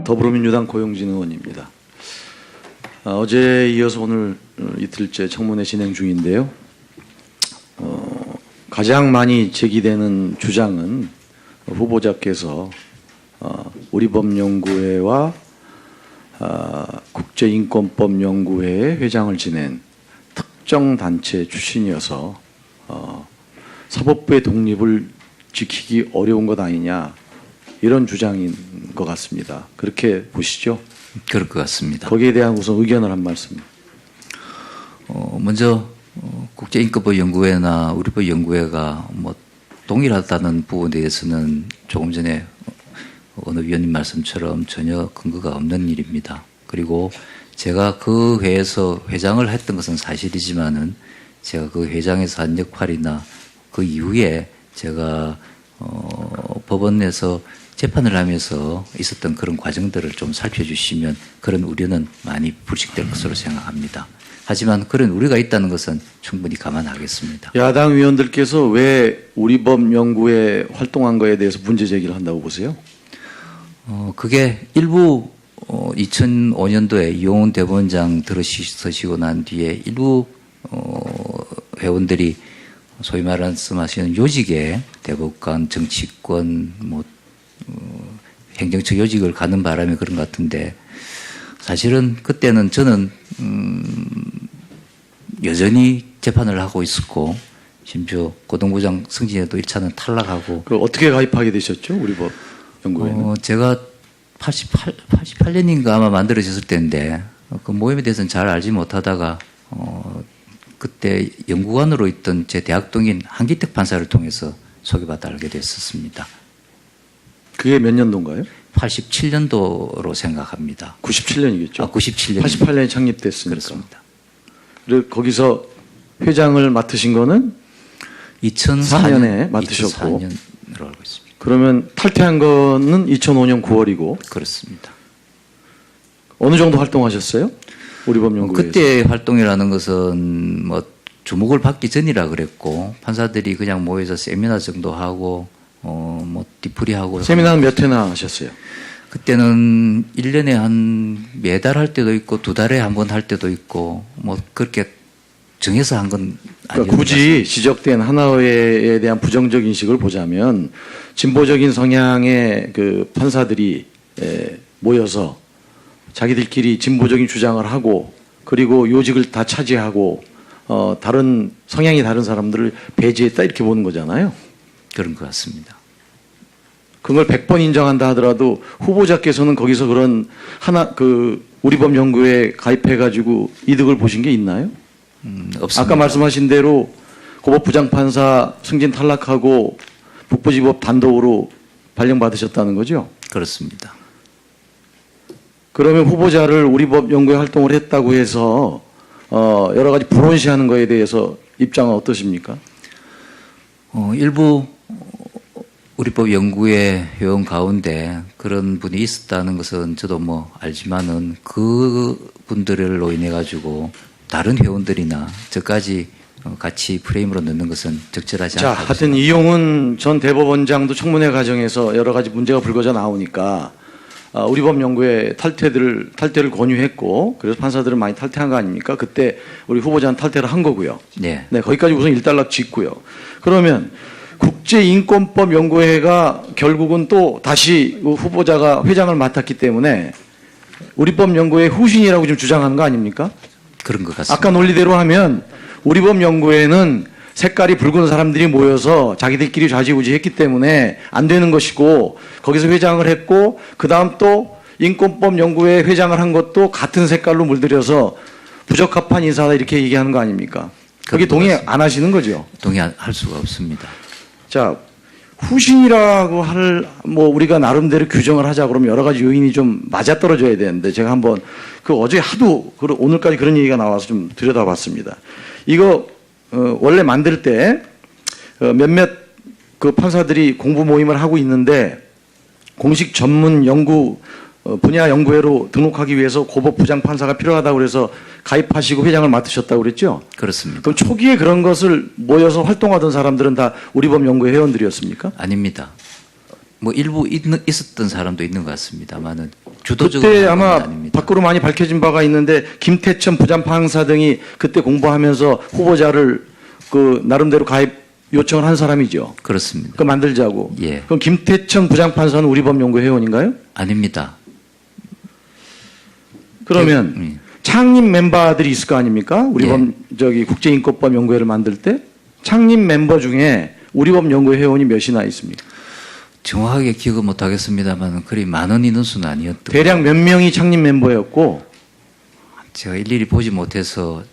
더불어민주당 고용진 의원입니다. 어제에 이어서 오늘 이틀째 청문회 진행 중인데요. 가장 많이 제기되는 주장은 후보자께서 우리법연구회와 국제인권법연구회의 회장을 지낸 특정 단체 출신이어서 사법부의 독립을 지키기 어려운 것 아니냐, 이런 주장인 것 같습니다. 그렇게 보시죠? 그럴 것 같습니다. 거기에 대한 우선 의견을 한 말씀. 먼저 국제인권법연구회나 우리법연구회가 동일하다는 부분에 대해서는 조금 전에 어느 위원님 말씀처럼 전혀 근거가 없는 일입니다. 그리고 제가 그 회에서 회장을 했던 것은 사실이지만은 제가 그 회장에서 한 역할이나 그 이후에 제가 법원에서 재판을 하면서 있었던 그런 과정들을 좀 살펴주시면 그런 우려는 많이 불식될 것으로 생각합니다. 하지만 그런 우려가 있다는 것은 충분히 감안하겠습니다. 야당 의원들께서 왜 우리법연구회 활동한 거에 대해서 문제 제기를 한다고 보세요? 그게 일부 2005년도에 이용훈 대법원장 들어서시고 난 뒤에 일부 회원들이 소위 말씀하시는 요직에 대법관, 정치권, 행정처 요직을 가는 바람에 그런 것 같은데, 사실은 그때는 저는 여전히 재판을 하고 있었고, 심지어 고등부장 승진에도 1차는 탈락하고. 그 어떻게 가입하게 되셨죠? 우리법연구회는? 제가 88년인가 아마 만들어졌을 때인데, 그 모임에 대해서는 잘 알지 못하다가 그때 연구관으로 있던 제 대학 동인 한기택 판사를 통해서 소개받아 알게 됐었습니다. 그게 몇 년도인가요? 87년도로 생각합니다. 97년이겠죠. 97년. 88년에 창립됐으니까. 그렇습니다. 그리고 거기서 회장을 맡으신 거는 2004년에 맡으셨고. 2004년으로 알고 있습니다. 그러면 탈퇴한 거는 2005년 9월이고. 그렇습니다. 어느 정도 활동하셨어요? 우리법연구회에서. 그때 활동이라는 것은 주목을 받기 전이라 그랬고, 판사들이 그냥 모여서 세미나 정도 하고 뒤풀이하고. 세미나는 몇 회나 하셨어요? 그때는 1년에 한 매달 할 때도 있고 2달에 한 번 할 때도 있고 그렇게 정해서 한 건 아니었던 그러니까 굳이 지적된 하나회에 대한 부정적 인식을 보자면 진보적인 성향의 그 판사들이 모여서 자기들끼리 진보적인 주장을 하고, 그리고 요직을 다 차지하고 다른 성향이 다른 사람들을 배제했다, 이렇게 보는 거잖아요. 그런 것 같습니다. 그걸 100번 인정한다 하더라도 후보자께서는 거기서 그런 우리법연구회에 가입해가지고 이득을 보신 게 있나요? 없습니다. 아까 말씀하신 대로 고법부장판사 승진 탈락하고 북부지법 단독으로 발령받으셨다는 거죠? 그렇습니다. 그러면 후보자를 우리법연구회 활동을 했다고 해서 여러 가지 불온시하는 거에 대해서 입장은 어떠십니까? 일부 우리법연구회 회원 가운데 그런 분이 있었다는 것은 저도 알지만은 그 분들로 인해 가지고 다른 회원들이나 저까지 같이 프레임으로 넣는 것은 적절하지 않다고. 자, 하여튼 이용훈 전 대법원장도 청문회 과정에서 여러 가지 문제가 불거져 나오니까 우리법연구회 탈퇴를 권유했고, 그래서 판사들은 많이 탈퇴한 거 아닙니까? 그때 우리 후보자는 탈퇴를 한 거고요. 네. 네, 거기까지 우선 일단락 짓고요. 그러면 국제인권법연구회가 결국은 또 다시 후보자가 회장을 맡았기 때문에 우리법연구회 후신이라고 지금 주장하는 거 아닙니까? 그런 것 같습니다. 아까 논리대로 하면 우리법연구회는 색깔이 붉은 사람들이 모여서 자기들끼리 좌지우지했기 때문에 안 되는 것이고, 거기서 회장을 했고, 그 다음 또 인권법연구회 회장을 한 것도 같은 색깔로 물들여서 부적합한 인사다, 이렇게 얘기하는 거 아닙니까? 거기 동의 안 하시는 거죠? 동의할 수가 없습니다. 자, 후신이라고 우리가 나름대로 규정을 하자 그러면 여러 가지 요인이 좀 맞아떨어져야 되는데, 제가 한번 어제 하도 오늘까지 그런 얘기가 나와서 좀 들여다봤습니다. 이거 원래 만들 때 몇몇 그 판사들이 공부 모임을 하고 있는데, 공식 전문 분야 연구회로 등록하기 위해서 고법 부장판사가 필요하다고 그래서 가입하시고 회장을 맡으셨다고 그랬죠? 그렇습니다. 그럼 초기에 그런 것을 모여서 활동하던 사람들은 다 우리법연구회 회원들이었습니까? 아닙니다. 일부 있었던 사람도 있는 것 같습니다만은 주도적으로 그때 하는 건 아마 아닙니다. 밖으로 많이 밝혀진 바가 있는데 김태천 부장판사 등이 그때 공부하면서 후보자를 그 나름대로 가입 요청을 한 사람이죠. 그렇습니다. 그 만들자고. 예. 그럼 김태천 부장판사는 우리법연구 회원인가요? 아닙니다. 그러면 예. 창립 멤버들이 있을 거 아닙니까? 우리법 저기 국제인권법 연구회를 만들 때 창립 멤버 중에 우리법 연구회 회원이 몇이나 있습니까? 정확하게 기억은 못하겠습니다만 그리 많은 인원수는 아니었던. 대략 몇 명이 창립 멤버였고 제가 일일이 보지 못해서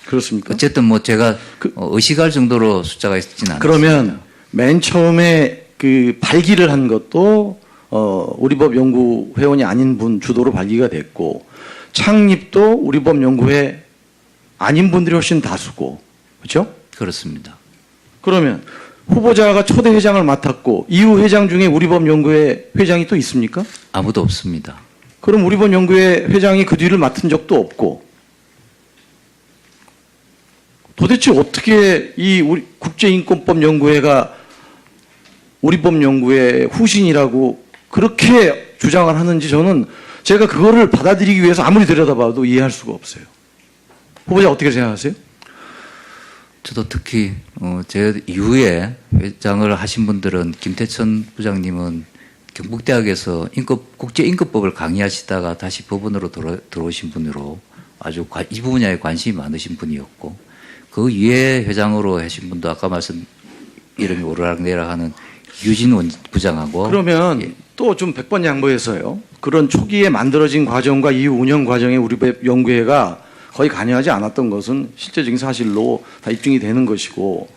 그렇습니까? 어쨌든 뭐 제가 그- 의식할 정도로 숫자가 있지는 않습니다. 그러면 맨 처음에 그 발기를 한 것도 우리법 연구 회원이 아닌 분 주도로 발기가 됐고 창립도 우리법 연구회 아닌 분들이 훨씬 다수고 그렇죠? 그렇습니다. 그러면 후보자가 초대 회장을 맡았고 이후 회장 중에 우리법 연구회 회장이 또 있습니까? 아무도 없습니다. 그럼 우리법 연구회 회장이 그 뒤를 맡은 적도 없고 도대체 어떻게 이 우리 국제인권법 연구회가 우리법 연구회 후신이라고 그렇게 주장을 하는지 저는 제가 그거를 받아들이기 위해서 아무리 들여다봐도 이해할 수가 없어요. 후보자 어떻게 생각하세요? 저도 특히 제 이후에 회장을 하신 분들은 김태천 부장님은 경북대학에서 국제인권법을 강의하시다가 다시 법원으로 들어오신 분으로 아주 이 분야에 관심이 많으신 분이었고 그 위에 회장으로 하신 분도 아까 말씀 이름이 오르락내락 하는 유진원 부장하고 그러면 예. 또 좀 100번 양보해서요. 그런 초기에 만들어진 과정과 이후 운영 과정에 우리 연구회가 거의 관여하지 않았던 것은 실제적인 사실로 다 입증이 되는 것이고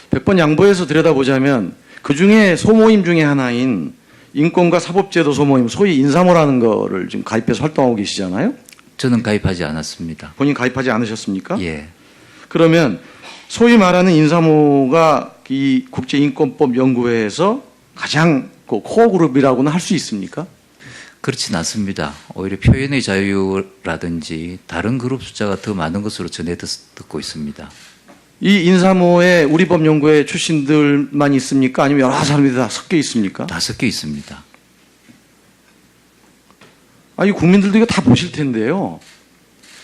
100번 양보해서 들여다보자면 그중에 소모임 중에 하나인 인권과 사법제도 소모임 소위 인사모라는 거를 지금 가입해서 활동하고 계시잖아요. 저는 가입하지 않았습니다. 본인 가입하지 않으셨습니까? 예. 그러면 소위 말하는 인사모가 이 국제인권법 연구회에서 가장 그 코어 그룹이라고는 할 수 있습니까? 그렇진 않습니다. 오히려 표현의 자유라든지 다른 그룹 숫자가 더 많은 것으로 전해 듣고 있습니다. 이 인사모에 우리법 연구회 출신들만 있습니까? 아니면 여러 사람들이 다 섞여 있습니까? 다 섞여 있습니다. 아니 국민들도 이거 다 보실 텐데요.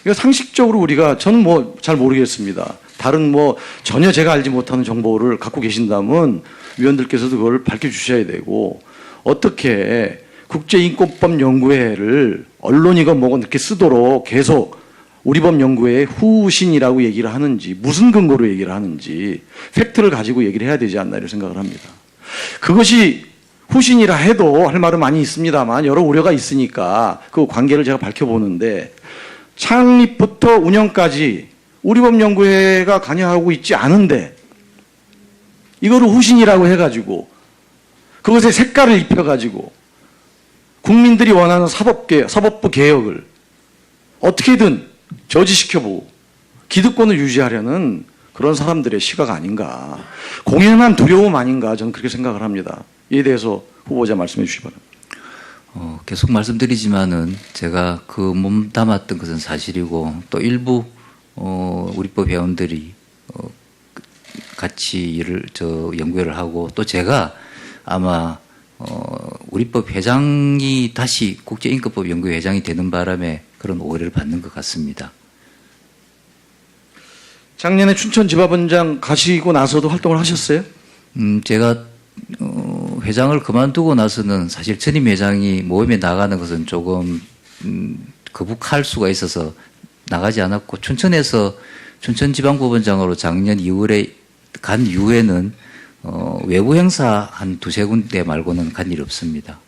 이거 상식적으로 우리가 저는 뭐 잘 모르겠습니다. 다른 뭐 전혀 제가 알지 못하는 정보를 갖고 계신다면 위원들께서도 그걸 밝혀주셔야 되고 어떻게 국제인권법 연구회를 언론이건 뭐건 이렇게 쓰도록 계속 우리법 연구회의 후신이라고 얘기를 하는지 무슨 근거로 얘기를 하는지 팩트를 가지고 얘기를 해야 되지 않나 이런 생각을 합니다. 그것이 후신이라 해도 할 말은 많이 있습니다만 여러 우려가 있으니까 그 관계를 제가 밝혀보는데 창립부터 운영까지 우리법 연구회가 관여하고 있지 않은데 이거를 후신이라고 해가지고 그것에 색깔을 입혀가지고 국민들이 원하는 사법부 개혁을 어떻게든 저지시켜보고 기득권을 유지하려는 그런 사람들의 시각 아닌가. 공연한 두려움 아닌가 저는 그렇게 생각을 합니다. 이에 대해서 후보자 말씀해 주시기 바랍니다. 계속 말씀드리지만은 제가 그 몸담았던 것은 사실이고 또 일부 우리법 회원들이 같이 연구회를 하고 또 제가 아마 우리법 회장이 다시 국제인권법 연구회 회장이 되는 바람에 그런 오해를 받는 것 같습니다. 작년에 춘천지법원장 가시고 나서도 활동을 하셨어요? 제가 회장을 그만두고 나서는 사실 전임 회장이 모임에 나가는 것은 조금 거북할 수가 있어서 나가지 않았고 춘천에서 춘천지방법원장으로 작년 2월에 간 이후에는 외부 행사 한 두세 군데 말고는 간 일이 없습니다.